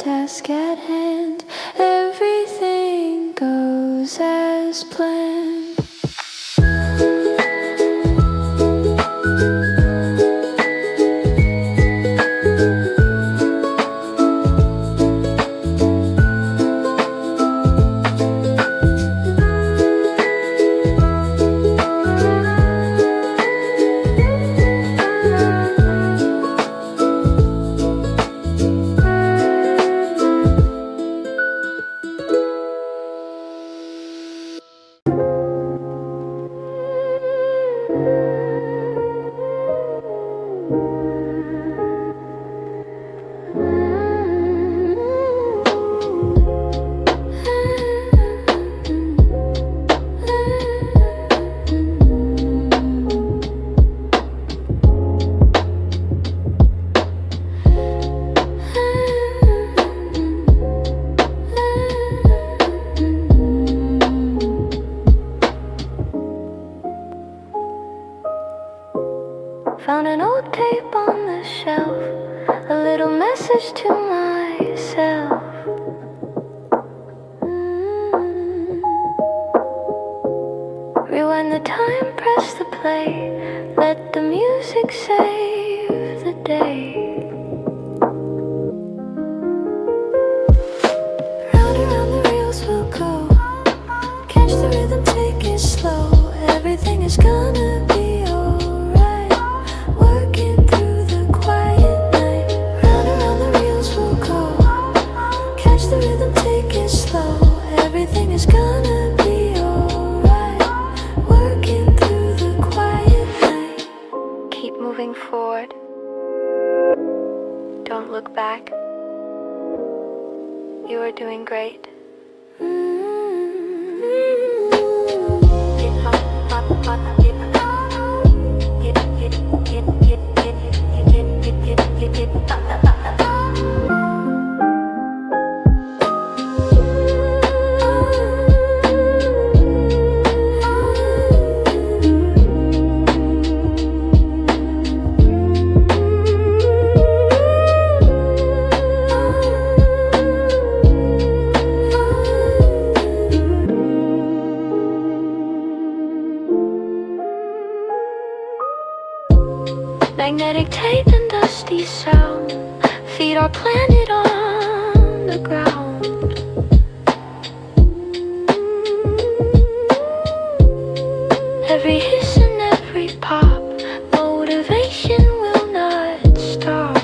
task at hand. Everything goes as planned. Found an old tape on the shelf, a little message to myself. Rewind the time, press the play, let the music save the day. Round around the reels we'll go, catch the rhythm, take it slow. Everything is gonna be everything is gonna be alright. Working through the quiet night. Keep moving forward. Don't look back. You are doing great. Magnetic tape and dusty sound feed our planet on the ground. Every hiss and every pop, motivation will not stop.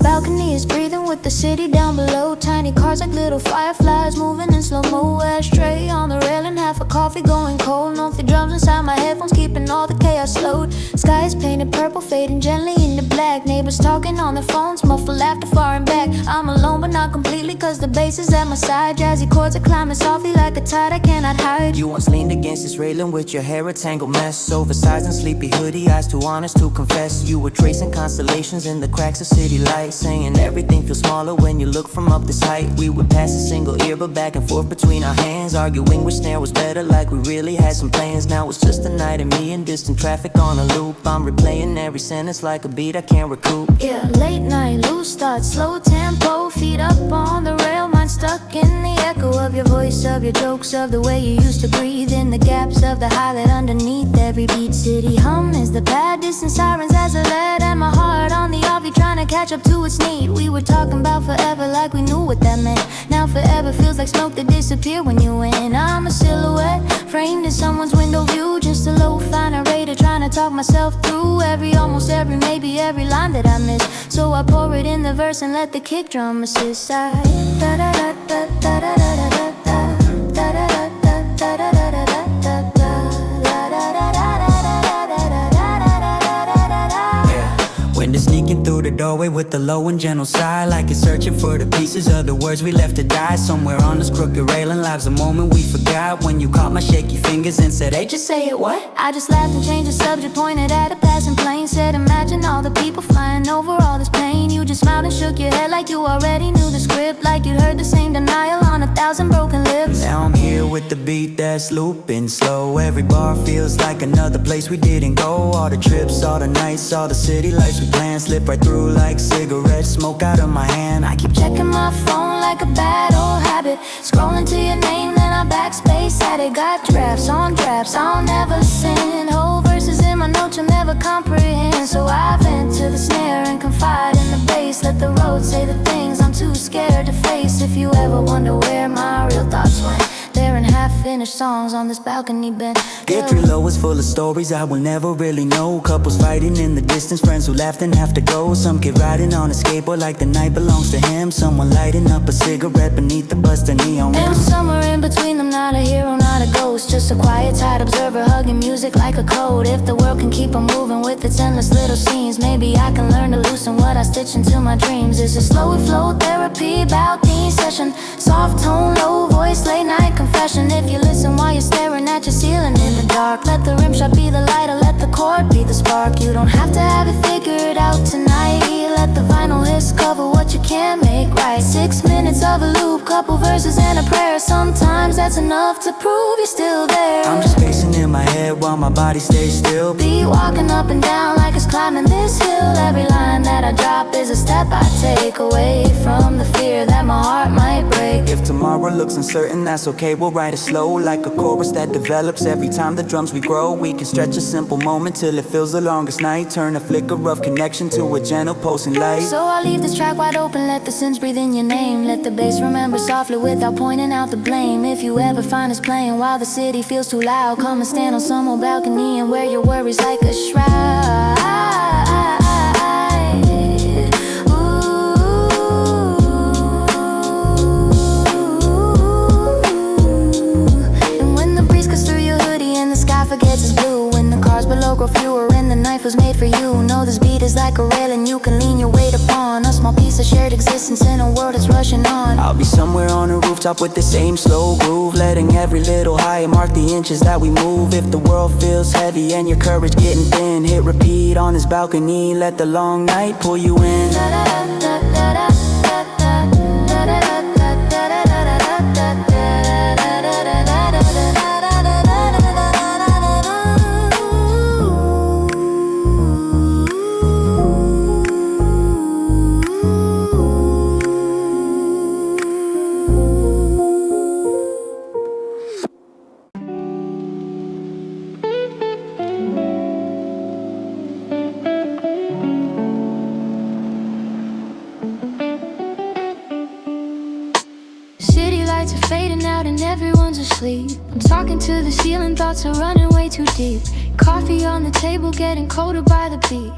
Balcony is breathing with the city down below. Tiny cars like little fireflies moving in slow-mo. Ashtray on the railing, half a coffee going cold. Note the drums inside my headphones, keeping all the chaos slowed. Sky is painted purple, fading gently into black. Neighbors talking on their phones, muffled laughter far and back. I'm alone but not completely, cause the bass is at my side. Jazzy chords are climbing softly like a tide I cannot hide. You once leaned against this railing with your hair a tangled mess. Oversized and sleepy hoodie, eyes too honest to confess. You were tracing constellations in the cracks of city lights, saying everything feels smaller when you look from up this height. We would pass a single ear but back and forth between our hands, arguing which snare was better, like we really had some plans. Now it's just a night of me and distant traffic on a loop. I'm replaying every sentence like a beat I can't recoup. Yeah, late night, loose thoughts, slow tempo, feet up on the rail, mind stuck in the echo of your voice, of your jokes, of the way you used to breathe in the gaps of the highlight underneath every beat. City hum is the bad, distant sirens as I let, and my heart on the offbeat trying to catch up to its need. We were talking about forever like we knew what that meant. Now forever feels like smoke that disappeared when you went. I'm a silhouette framed in someone's window view, just a low-fi narrator trying to talk myself through almost every, maybe every line that I miss. So I pour it in the verse and let the kick drum assist. I da da da da da da da da da da da da da doorway with the low and gentle sigh, like it's searching for the pieces of the words we left to die. Somewhere on this crooked railing lives a moment we forgot, when you caught my shaky fingers and said, hey, just say it, what? I just laughed and changed the subject, pointed at a passing plane. Said imagine all the people flying over all this pain. You just smiled and shook your head like you already knew the script, like you'd heard the same denial on 1,000 broken lips. Now I'm here with the beat that's looping slow. Every bar feels like another place we didn't go. All the trips, all the nights, all the city lights we planned slip right through like cigarettes, smoke out of my hand. I keep Checking my phone like a bad old habit, scrolling to your name, then I backspace at it. Got drafts on drafts, I'll never send. Whole verses in my notes you'll never comprehend. So I vent to the snare and confide in the bass. Let the road say the things I'm too scared to face. If you ever wonder where my real thoughts went, they're in half-finished songs on this balcony bench. Every low is full of stories I will never really know. Couples fighting in the distance, friends who laughed and have to go. Some kid riding on a skateboard like the night belongs to him. Someone lighting up a cigarette beneath the busted neon. And somewhere in between them, not a hero, not a ghost, just a quiet, tired observer hugging music like a code. If the world can keep on moving with its endless little scenes, maybe I can learn to loosen what I stitch into my dreams. It's a slow flow therapy, balcony session, soft tone, low voice, late night confession. If you listen while you're staring at your ceiling in the dark, let the rim shot be the light, or let the chord be the spark. You don't have to have it figured out tonight. Let the vinyl hiss cover what you can't make right. 6 minutes of a loop, couple verses and a prayer. Sometimes that's enough to prove you're still there. I'm just pacing in my head while my body stays still. Be walking up and down like it's climbing this hill. Every line that I drop is a step I take away from the fear that my heart might break. If tomorrow looks uncertain, that's okay, we'll write it slow, like a chorus that develops every time the drums we grow. We can stretch a simple moment till it feels the longest night, turn a flicker of connection to a gentle pulsing light. So I'll leave this track wide open, let the synths breathe in your name. Let the bass remember softly without pointing out the blame. If you ever find us playing while the city feels too loud, come and stand on some old balcony and wear your worries like a shroud. Forgets it's blue, when the cars below grow fewer and the knife was made for you. Know this beat is like a rail and you can lean your weight upon. A small piece of shared existence in a world that's rushing on. I'll be somewhere on a rooftop with the same slow groove, letting every little high mark the inches that we move. If the world feels heavy and your courage getting thin, hit repeat on this balcony, let the long night pull you in. Fading out and everyone's asleep. I'm talking to the ceiling, thoughts are running way too deep. Coffee on the table, getting colder by the beat.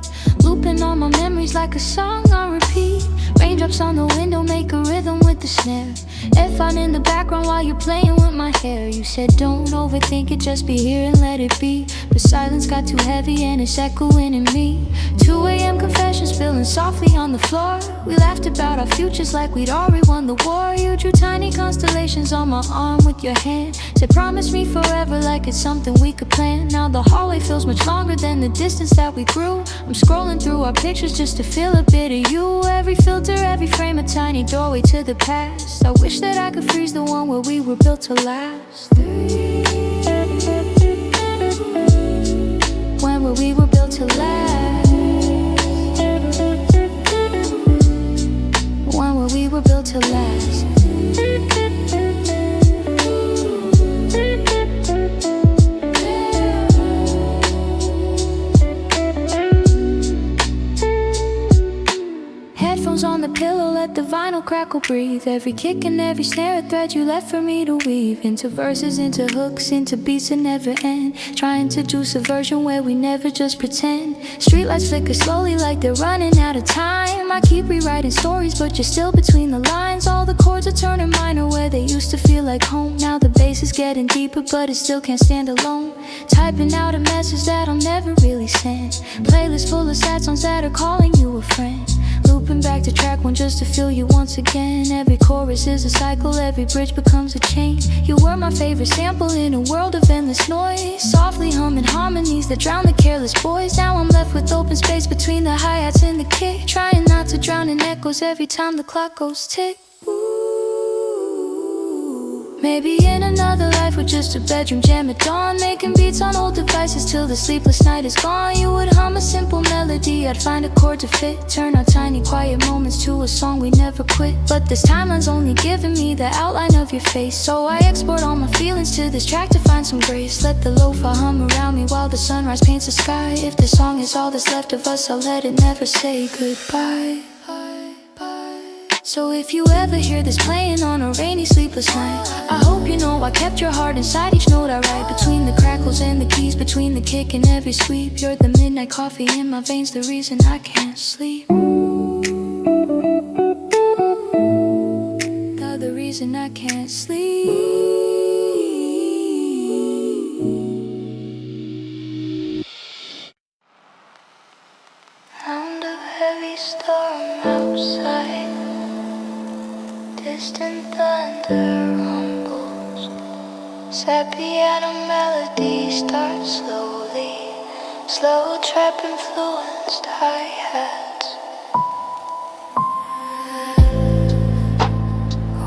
Looping on my memories like a song on repeat. Raindrops on the window make a rhythm with the snare. F1 in the background while you're playing with my hair. You said don't overthink it, just be here and let it be. But silence got too heavy and it's echoing in me. 2 a.m. confessions spilling softly on the floor. We laughed about our futures like we'd already won the war. You drew tiny constellations on my arm with your hand. Said promise me forever like it's something we could plan. Now the hallway feels much longer than the distance that we grew. I'm scrolling through our pictures just to feel a bit of you. Every filter, every frame, a tiny doorway to the past. I wish that I could freeze the one where we were built to last. When were we were built to last? When were we were built to last? Headphones on the pillow, let the vinyl crack could breathe. Every kick and every snare, a thread you left for me to weave. Into verses, into hooks, into beats that never end. Trying to do subversion where we never just pretend. Streetlights flicker slowly like they're running out of time. I keep rewriting stories, but you're still between the lines. All the chords are turning minor where they used to feel like home. Now the bass is getting deeper, but it still can't stand alone. Typing out a message that I'll never really send. Playlist full of sad songs that are calling you a friend. Looping back to track one just to feel you once again. Every chorus is a cycle, every bridge becomes a chain. You were my favorite sample in a world of endless noise. Softly humming harmonies that drown the careless boys. Now I'm left with open space between the hi-hats and the kick. Trying not to drown in echoes every time the clock goes tick. Maybe in another life we're just a bedroom jam at dawn, making beats on old devices till the sleepless night is gone. You would hum a simple melody, I'd find a chord to fit. Turn our tiny quiet moments to a song we never quit. But this timeline's only giving me the outline of your face, so I export all my feelings to this track to find some grace. Let the lo-fi hum around me while the sunrise paints the sky. If this song is all that's left of us, I'll let it never say goodbye. So if you ever hear this playing on a rainy, sleepless night, I hope you know I kept your heart inside each note I write. Between the crackles and the keys, between the kick and every sweep, you're the midnight coffee in my veins, the reason I can't sleep. You're the reason I can't sleep. Sound of heavy storm outside, distant thunder rumbles. Sad piano melody starts slowly. Slow trap influenced hi-hats.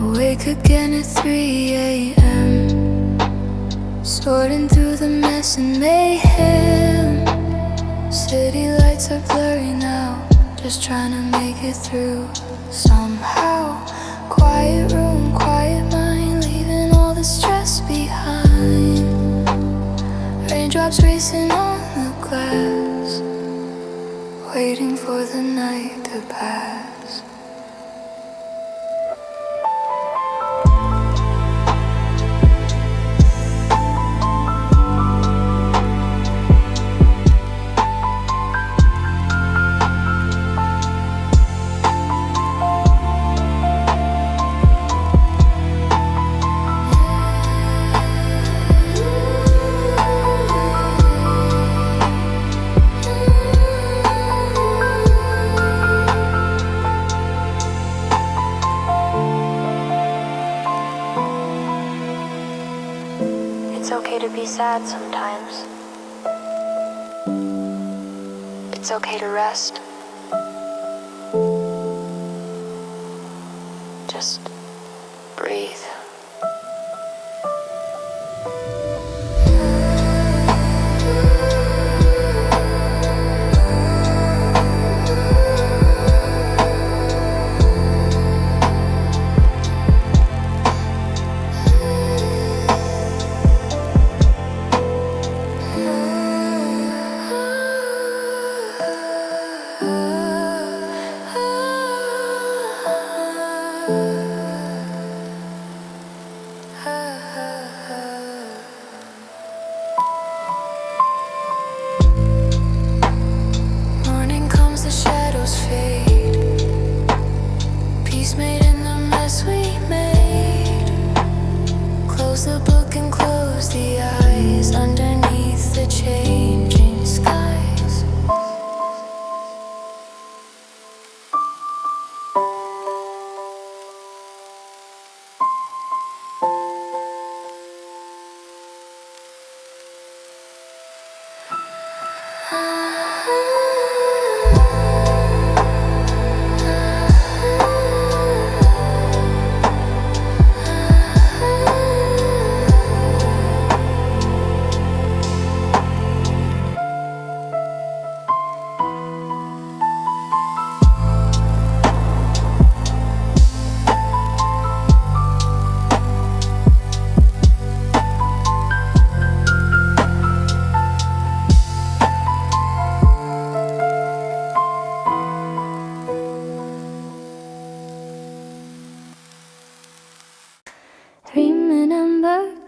Awake again at 3 a.m., sorting through the mess and mayhem. City lights are blurry now, just trying to make it through somehow. Quiet room, quiet mind, leaving all the stress behind. Raindrops racing on the glass, waiting for the night to pass. It's okay to be sad sometimes. It's okay to rest. Just breathe.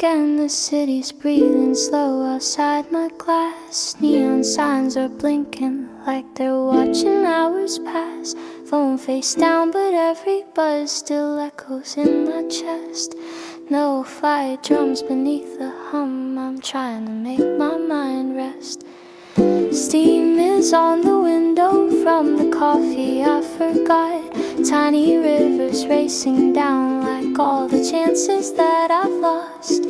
again, the city's breathing slow outside my glass. Neon signs are blinking like they're watching hours pass. Phone face down, but every buzz still echoes in my chest. No fire drums beneath the hum, I'm trying to make my mind rest. Steam is on the window from the coffee I forgot. Tiny rivers racing down like all the chances that I've lost.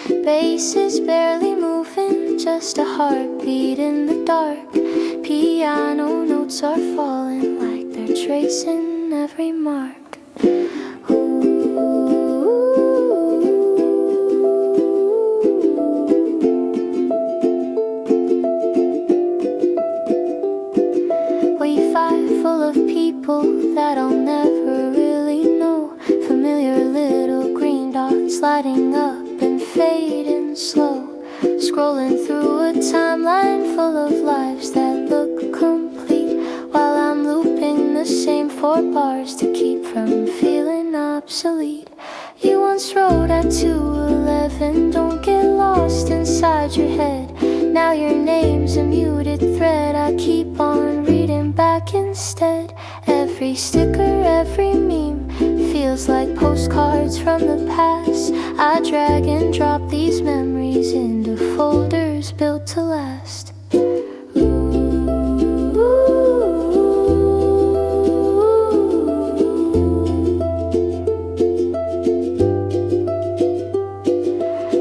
Bass is barely moving, just a heartbeat in the dark. Piano notes are falling like they're tracing every mark. Wi-Fi full of people that I'll never really know. Familiar little green dots lighting up and fading slow. Scrolling through a timeline full of lives that look complete, while I'm looping the same 4 bars to keep from feeling obsolete. You once wrote at 2:11, don't get lost inside your head. Now your name's a muted thread, I keep on reading back instead. Every sticker, every meme feels like postcards from the past. I drag and drop these memories into folders built to last.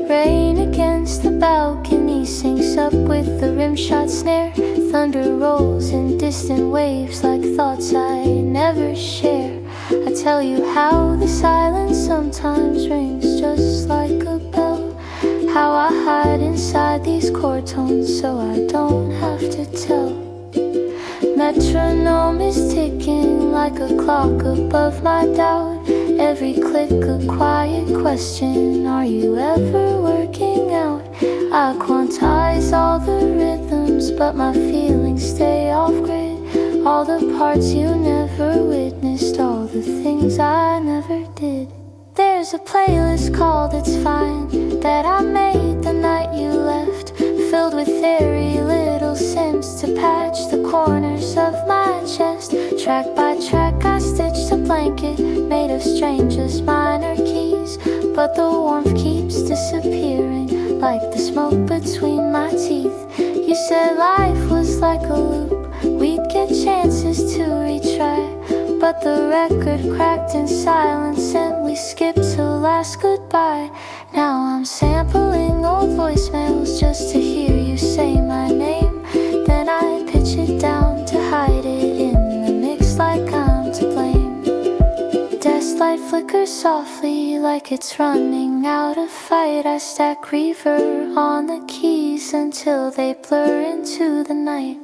Rain against the balcony syncs up with the rimshot snare. Thunder rolls in distant waves like thoughts I never share. I tell you how the silence sometimes rings just like a bell. How I hide inside these chord tones so I don't have to tell. Metronome is ticking like a clock above my doubt. Every click a quiet question, are you ever working out? I quantize all the rhythms, but my feelings stay off grid. All the parts you never witnessed, all the things I never did. There's a playlist called It's Fine that I made the night you left, filled with airy little sims to patch the corners of my chest. Track by track I stitched a blanket made of strangest minor keys, but the warmth keeps disappearing like the smoke between my teeth. You said life was like a loop, we'd get chances to retry, but the record cracked in silence and we skipped to last goodbye. Now I'm sampling old voicemails just to hear you say my name. Then I pitch it down to hide it in the mix like I'm to blame. Desk light flickers softly like it's running out of fight. I stack reverb on the keys until they blur into the night.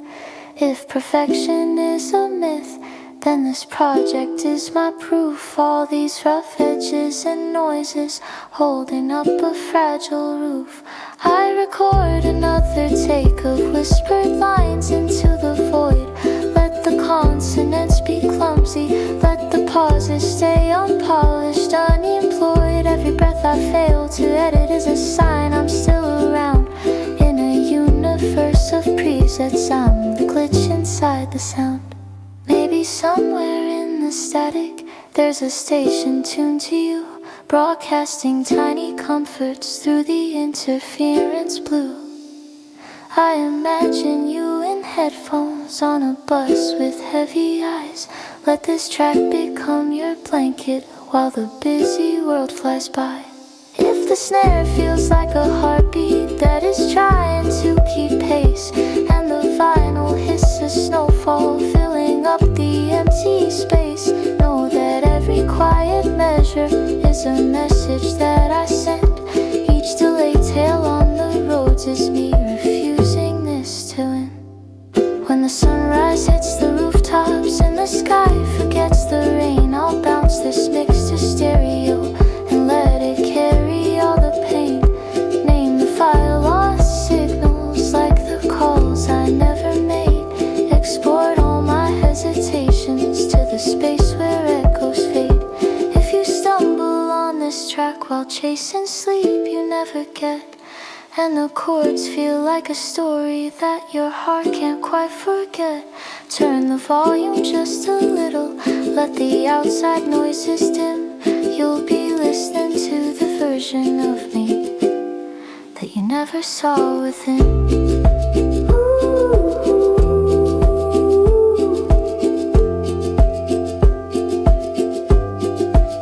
If perfection is a myth, then this project is my proof. All these rough edges and noises holding up a fragile roof. I record another take of whispered lines into the void. Let the consonants be clumsy, let the pauses stay unpolished, unemployed. Every breath I fail to edit is a sign I'm still around. In a universe of presets, I'm the glitch inside the sound. Maybe somewhere in the static there's a station tuned to you, broadcasting tiny comforts through the interference blue. I imagine you in headphones on a bus with heavy eyes. Let this track become your blanket while the busy world flies by. If the snare feels like a heartbeat that is trying to keep pace, and the vinyl hisses snowfall filling up the empty space, know that every quiet measure is a message that I send. Each delayed tale on the roads is me refusing this to end. When the sunrise hits the rooftops and the sky forgets the rain, I'll bounce this mix to stereo and let it carry all the pain. Name the file lost signals like the calls I never made. Export all my hesitations to the space where echoes fade. If you stumble on this while chasing sleep you never get. And the chords feel like a story that your heart can't quite forget. Turn the volume just a little, let the outside noises dim. You'll be listening to the version of me that you never saw within.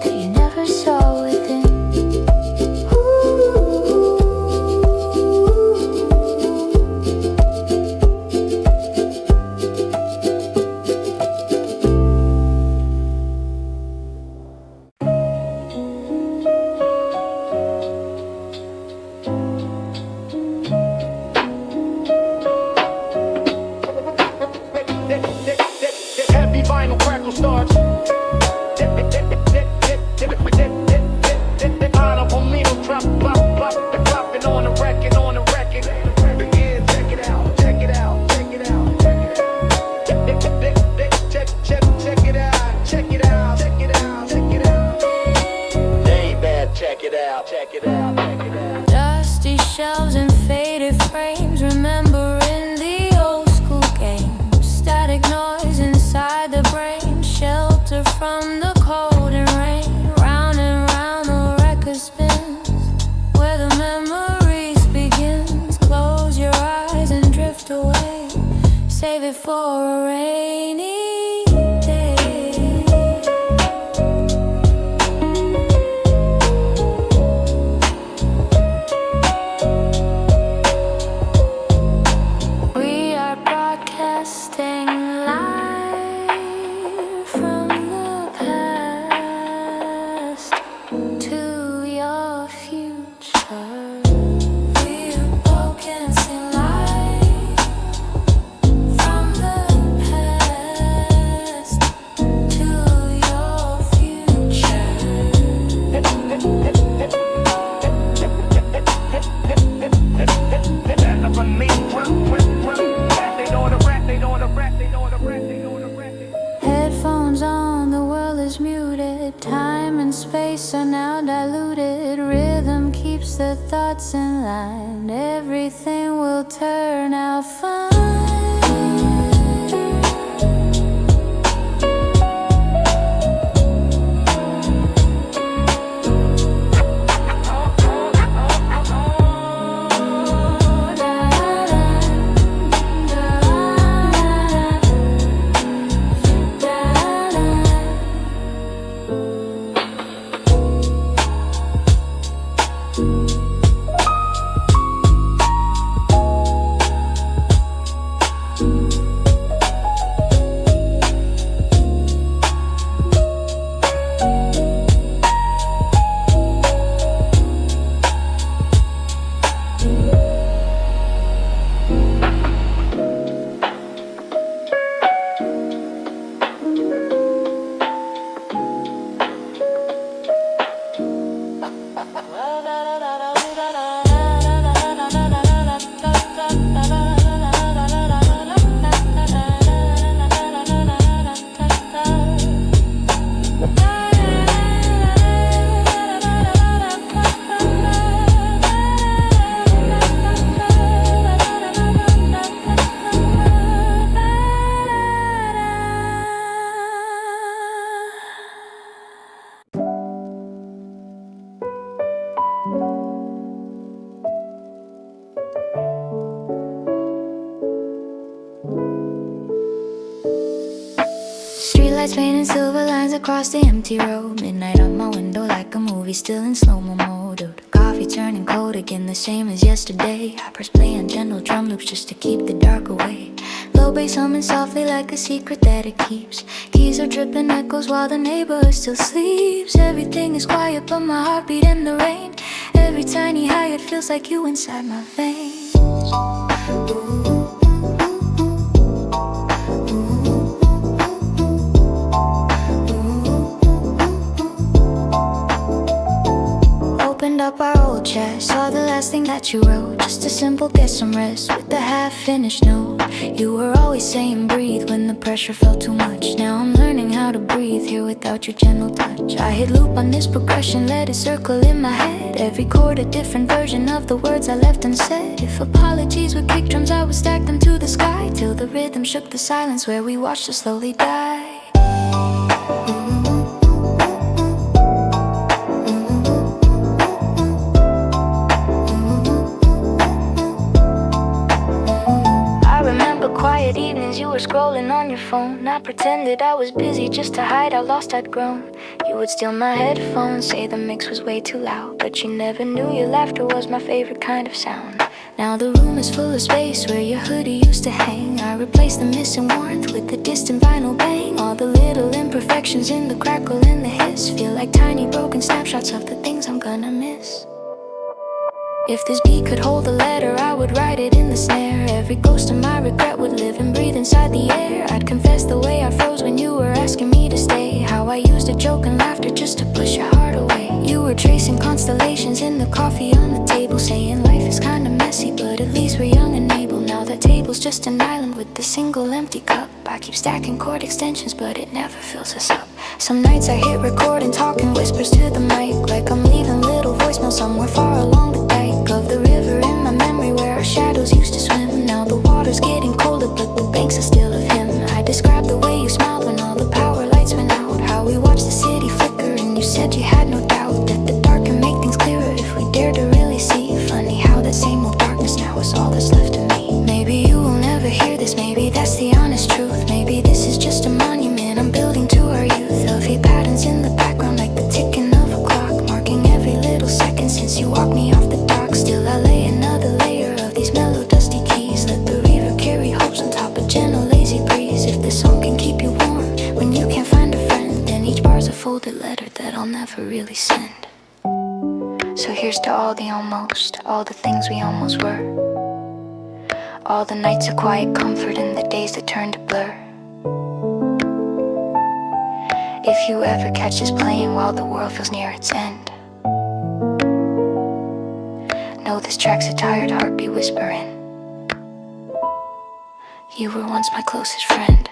That you never saw within. Dusty shelves and faded frames, remembering the old school games. Static noise inside the brain, shelter from the cold and rain. Round and round the record spins, where the memories begins. Close your eyes and drift away, save it for a rainy day. We are broadcasting live from the past to your future. We are broadcasting live from the past to your future. Headphones on, the world is muted. Time and space are now diluted. Rhythm keeps the thoughts in line. Everything will turn out fine. Streetlights painting silver lines across the empty road. Midnight on my window like a movie, still in slow-mo mode. The coffee turning cold again, the same as yesterday. I press play on gentle drum loops just to keep the dark away. Low bass humming softly like a secret that it keeps. Keys are dripping echoes while the neighborhood still sleeps. Everything is quiet but my heartbeat in the rain. Every tiny high it feels like you inside my veins. up our old chat, saw the last thing that you wrote. Just a simple get some rest with the half-finished note. You were always saying breathe when the pressure felt too much. Now I'm learning how to breathe here without your gentle touch. I hit loop on this progression, let it circle in my head. Every chord a different version of the words I left unsaid. If apologies were kick drums, I would stack them to the sky, till the rhythm shook the silence where we watched us slowly die. Quiet evenings, you were scrolling on your phone. I pretended I was busy just to hide how lost I'd grown. You would steal my headphones, say the mix was way too loud, but you never knew your laughter was my favorite kind of sound. Now the room is full of space where your hoodie used to hang. I replaced the missing warmth with the distant vinyl bang. All the little imperfections in the crackle and the hiss feel like tiny broken snapshots of the things I'm gonna miss. If this beat could hold a letter, I would write it in the snare. Every ghost of my regret would live and breathe inside the air. I'd confess the way I froze when you were asking me to stay, how I used a joke and laughter just to push your heart away. You were tracing constellations in the coffee on the table, saying life is kinda messy, but at least we're young and able. Now that table's just an island with a single empty cup. I keep stacking chord extensions, but it never fills us up. Some nights I hit record and talk in whispers to the mic, like I'm leaving little voicemail somewhere far along the dike of the river in my memory where our shadows used to swim. Now the water's getting colder, but the banks are still of him. I described the way you smiled when all the power lights went out, how we watched the city flicker and you said you had no doubt that the dark can make things clearer if we dare to really see. Funny how that same old darkness now is all that's left of me. Maybe you will never hear this, maybe that's the honest truth. Maybe this is just a monument I'm building to our youth. Lovely patterns in the background like the ticking of a clock, marking every little second since you walked me off the dock. Still I lay another layer of these mellow dusty keys. Let the river carry hopes on top of gentle lazy breeze. If this song can keep you warm when you can't find a friend, then each bar's a folded letter that I'll never really send. So here's to all the almost, all the things we almost were, all the nights of quiet comfort and the days that turned to blur. If you ever catch us playing while the world feels near its end, know this track's a tired heartbeat whispering, you were once my closest friend.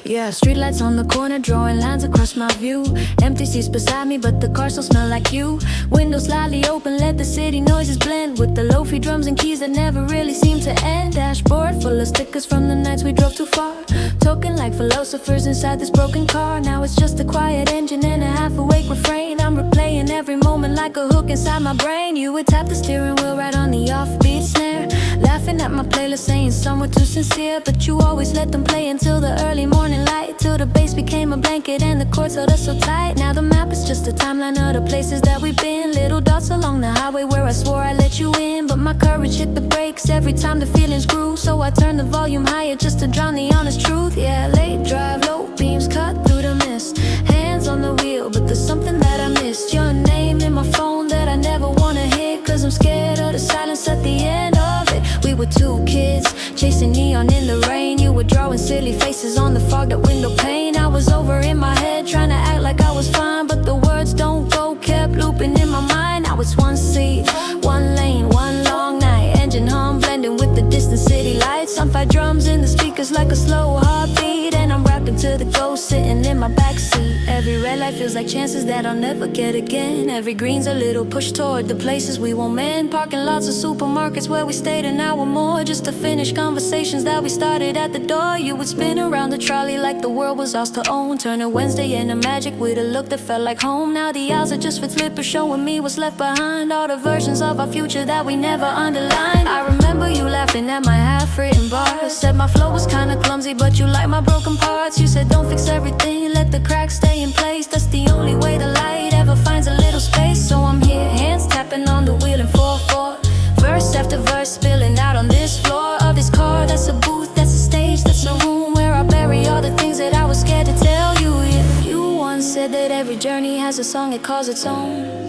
Yeah, streetlights on the corner, drawing lines across my view. Empty seats beside me, but the car still smell like you. Windows slightly open, let the city noises blend with the LoFi drums and keys that never really seem to end. Dashboard full of stickers from the nights we drove too far, talking like philosophers inside this broken car. Now it's just a quiet engine and a half-awake refrain. I'm replaying every moment like a hook inside my brain. You would tap the steering wheel right on the offbeat snare, laughing at my playlist, saying some were too sincere, but you always let them play until the early morning light, till the bass became a blanket and the chords held us so tight. Now the map is just a timeline of the places that we've been, little dots along the highway where I swore I let you in, but my courage hit the brakes every time the feelings grew, so I turned the volume higher just to drown the honest truth. Yeah, late drive, low beams cut through the mist, hands on the wheel, but there's something that I missed. Your name in my phone that I never wanna hit, cause I'm scared of the silence at the end of it. We were two kids chasing neon in the rain. You were drawing silly faces on the fogged up window pane. I was over in my head trying to act like I was fine, but the words don't go, kept looping in my mind. Now it's one seat, one lane, one long night, engine hum blending with the distant city lights. Some fight drums in the speakers like a slow heartbeat, and I'm rapping rock into the ghost sitting in my backseat. Every red light feels like chances that I'll never get again. Every green's a little push toward the places we won't mend. Parking lots of supermarkets where we stayed an hour more just to finish conversations that we started at the door. You would spin around the trolley like the world was ours to own, turn a Wednesday into magic with a look that felt like home. Now the hours are just with flippers showing me what's left behind, all the versions of our future that we never underlined. I remember you laughing at my half-written bars, said my flow was kinda clumsy but you like my broken parts. You said don't fix everything, let the cracks stay in place. That's the only way the light ever finds a little space. So I'm here, hands tapping on the wheel in 4/4, verse after verse spilling out on this floor of this car. That's a booth, that's a stage, that's a room where I bury all the things that I was scared to tell you. Yeah, you once said that every journey has a song it calls its own.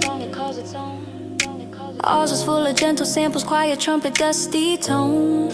Ours was full of gentle samples, quiet trumpet, dusty tone.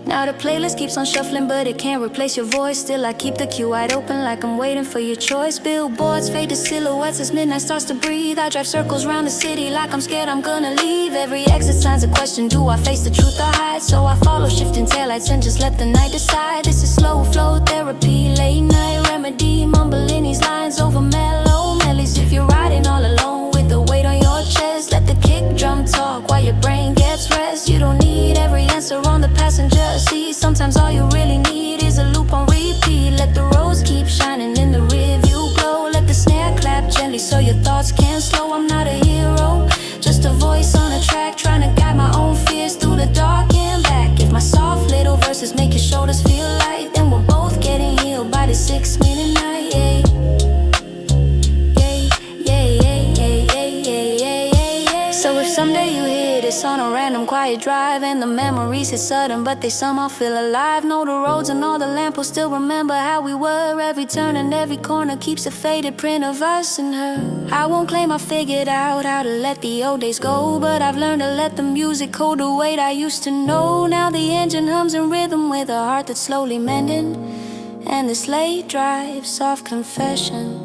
Now the playlist keeps on shuffling, but it can't replace your voice. Still I keep the queue wide open like I'm waiting for your choice. Billboards fade to silhouettes as midnight starts to breathe. I drive circles around the city like I'm scared I'm gonna leave. Every exit sign's a question, do I face the truth or hide? So I follow shifting taillights and just let the night decide. This is slow flow therapy, late night remedy, mumbling these lines over mellow melodies. If you're riding all alone with the weight on your chest, let the kick drum talk while your brain gets rest. You don't need every answer on the passenger seat. Sometimes all you really need is a loop on repeat. Let the roads keep shining in the rear view glow. Let the snare clap gently so your thoughts can't slow. I'm not a hero, just a voice on a track, trying to guide my own fears through the dark and back. If my soft little verses make your shoulders feel light, then we're both getting healed by the 6-minute night. Yeah. So if someday you hear this on a random quiet drive and the memories hit sudden but they somehow feel alive, know the roads and all the lampposts still remember how we were. Every turn and every corner keeps a faded print of us and her. I won't claim I figured out how to let the old days go, but I've learned to let the music hold the weight I used to know. Now the engine hums in rhythm with a heart that's slowly mending, and this late drive soft confession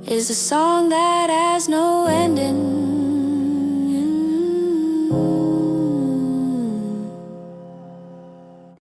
is a song that has no ending.